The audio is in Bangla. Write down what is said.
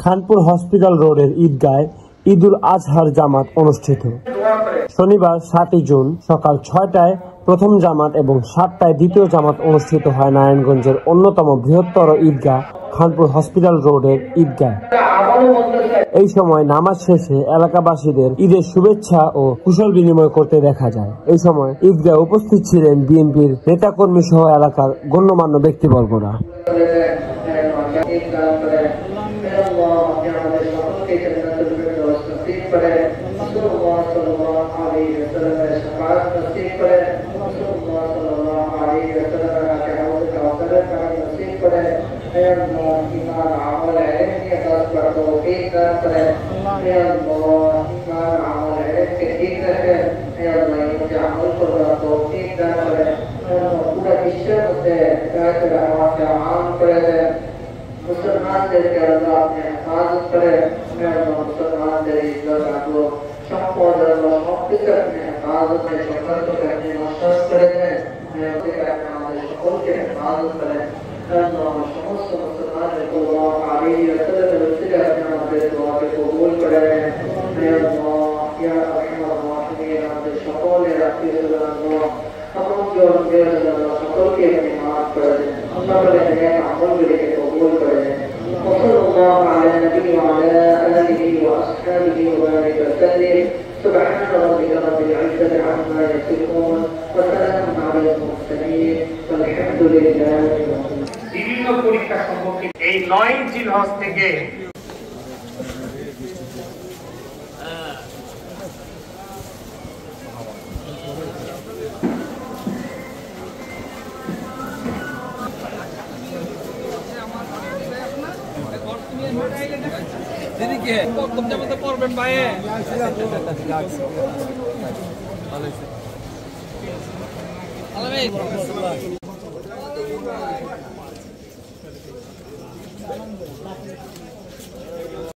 খানপুর হসপিটাল রোডের ঈদগায় ঈদুল আজহার জামাত অনুষ্ঠিত। শনিবার 7 জুন সকাল 6টায় প্রথম জামাত এবং 7টায় দ্বিতীয় জামাত অনুষ্ঠিত হয় নারায়ণগঞ্জের অন্যতম বৃহত্তর ঈদগাহ খানপুর হসপিটাল রোডের ঈদগায়। এই সময় নামাজ শেষে এলাকাবাসীদের ঈদের শুভেচ্ছা ও কুশল বিনিময় করতে দেখা যায়। এই সময় ঈদগায় উপস্থিত ছিলেন বিএনপির নেতাকর্মী সহ এলাকার গণ্যমান্য ব্যক্তিবর্গরা। মুসলমানদেরকে আল্লাহ আপনি হেফাজত করে মুসলমানদের ইজ্জত আবরু সম্পদ এবং সবকিছু আপনি হেফাজতে সকলকে আপনি নষ্ট করে দেন। আমাদের সকলকে হেফাজত করেন। সমস্ত মুসলমানের আল্লাহ আলাইহি ওয়াসাল্লামের উসিলে আপনি আমাদের দোয়াকে কবুল করে নেন। ইয়া আরহামার রাহিমিন, আমাদের সকলের আত্মীয়-স্বজন সকলকে আপনি মাফ করে দেন। আল্লাহ বলে নেক আমলগুলিকে কবুল করে দেন। وصلى الله على النبي وعلى آله وأصحابه وبارك وسلم. سبحان ربك رب العزة عما يصفون وسلام على المرسلين والحمد لله رب العالمين. বিভিন্ন পরীক্ষা সম্পর্কে এই 9 জিলহজ থেকে পড়বেন ভাই ভালো